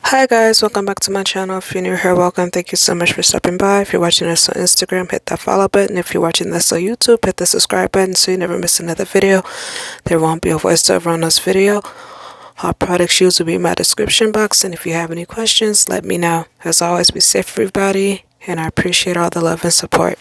Hi guys, welcome back to my channel. If you're new here, welcome. Thank you so much for stopping by. If you're watching this on Instagram, hit that follow button. If you're watching this on YouTube, hit the subscribe button so you never miss another video. There won't be a voiceover on this video. All products used will be in my description box, and if you have any questions, let me know. As always, be safe everybody, and I appreciate all the love and support.